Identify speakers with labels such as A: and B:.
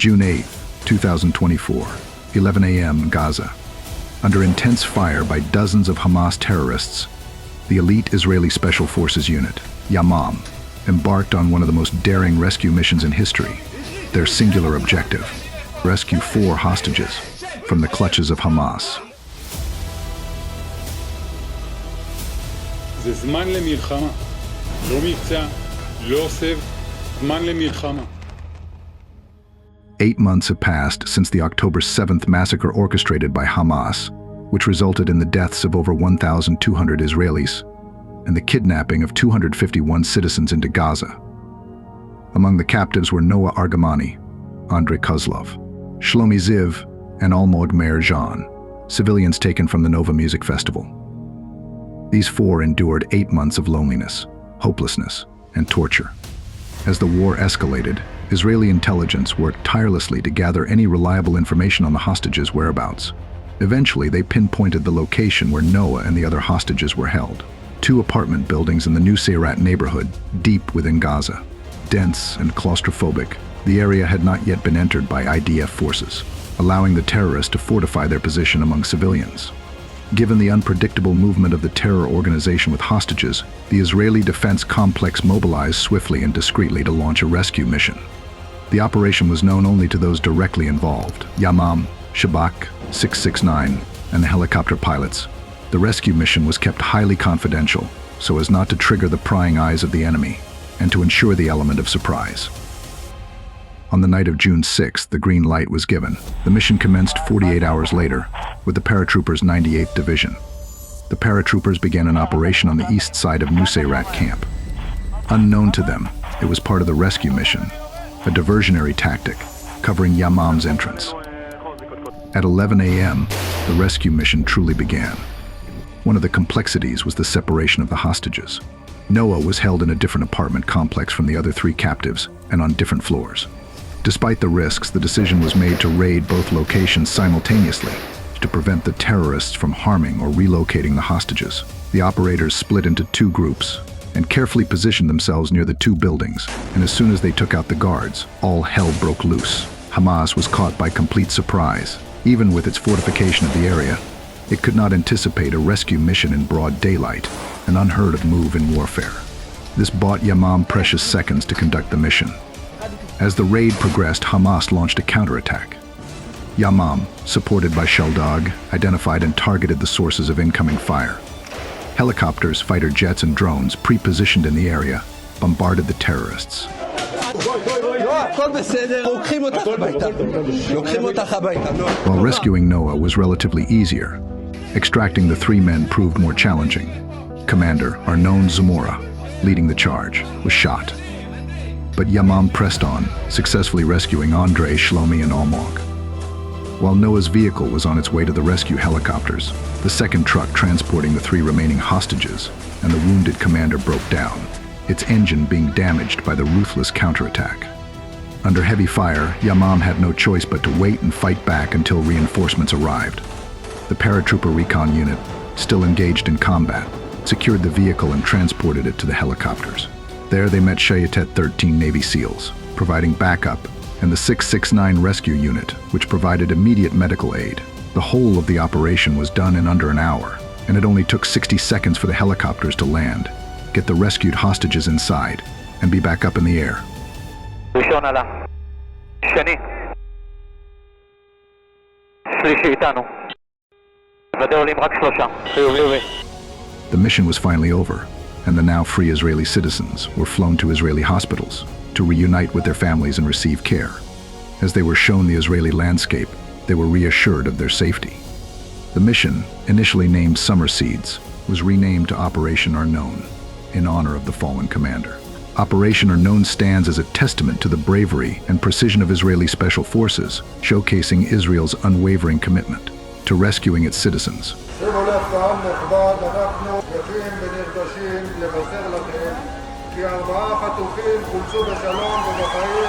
A: June 8, 2024, 11 a.m. Gaza. Under intense fire by dozens of Hamas terrorists, the elite Israeli Special Forces unit, Yamam, embarked on one of the most daring rescue missions in history. Their singular objective: rescue 4 hostages from the clutches of Hamas.
B: זה זמן למלחמה, לא מבצע, לא אוסף, זמן למלחמה.
A: 8 months have passed since the October 7th massacre orchestrated by Hamas, which resulted in the deaths of over 1,200 Israelis and the kidnapping of 251 citizens into Gaza. Among the captives were Noah Argamani, Andrei Kozlov, Shlomi Ziv, and Almog Meir Jean, civilians taken from the Nova Music Festival. These 4 endured 8 months of loneliness, hopelessness, and torture. As the war escalated, Israeli intelligence worked tirelessly to gather any reliable information on the hostages' whereabouts. Eventually, they pinpointed the location where Noah and the other hostages were held: 2 apartment buildings in the Nuseirat neighborhood, deep within Gaza. Dense and claustrophobic, the area had not yet been entered by IDF forces, allowing the terrorists to fortify their position among civilians. Given the unpredictable movement of the terror organization with hostages, the Israeli defense complex mobilized swiftly and discreetly to launch a rescue mission. The operation was known only to those directly involved: Yamam, Shabak, 669, and the helicopter pilots. The rescue mission was kept highly confidential, so as not to trigger the prying eyes of the enemy, and to ensure the element of surprise. On the night of June 6th, the green light was given. The mission commenced 48 hours later, with the paratroopers 98th Division. The paratroopers began an operation on the east side of Nuseirat camp. Unknown to them, it was part of the rescue mission, a diversionary tactic covering Yamam's entrance. At 11 a.m., the rescue mission truly began. One of the complexities was the separation of the hostages. Noah was held in a different apartment complex from the other 3 captives and on different floors. Despite the risks, the decision was made to raid both locations simultaneously to prevent the terrorists from harming or relocating the hostages. The operators split into 2 groups and carefully positioned themselves near the 2 buildings, and as soon as they took out the guards, all hell broke loose. Hamas was caught by complete surprise. Even with its fortification of the area, it could not anticipate a rescue mission in broad daylight, an unheard of move in warfare. This bought Yamam precious seconds to conduct the mission. As the raid progressed, Hamas launched a counterattack. Yamam, supported by Sheldog, identified and targeted the sources of incoming fire. Helicopters, fighter jets, and drones, pre-positioned in the area, bombarded the terrorists. While rescuing Noah was relatively easier, extracting the 3 men proved more challenging. Commander Arnon Zamora, leading the charge, was shot. But Yamam pressed on, successfully rescuing Andrei, Shlomi, and Almog. While Noah's vehicle was on its way to the rescue helicopters, the second truck transporting the 3 remaining hostages and the wounded commander broke down, its engine being damaged by the ruthless counterattack. Under heavy fire, Yamam had no choice but to wait and fight back until reinforcements arrived. The paratrooper recon unit, still engaged in combat, secured the vehicle and transported it to the helicopters. There they met Shayetet 13 Navy SEALs, providing backup, and the 669 rescue unit, which provided immediate medical aid. The whole of the operation was done in under an hour, and it only took 60 seconds for the helicopters to land, get the rescued hostages inside, and be back up in the air.
C: ראשון עלה. שני. שלישי איתנו. ודאי עולים רק 3. חיובי.
A: The mission was finally over, and the now free Israeli citizens were flown to Israeli hospitals to reunite with their families and receive care. As they were shown the Israeli landscape, they were reassured of their safety. The mission, initially named Summer Seeds, was renamed to Operation Arnon, in honor of the fallen commander. Operation Arnon stands as a testament to the bravery and precision of Israeli special forces, showcasing Israel's unwavering commitment to rescuing its citizens.
D: שימו לב קהל נכבד, אנחנו יפים ונרגשים לבשר לכם כי 4 חטופים חולצו בשלום ובחיים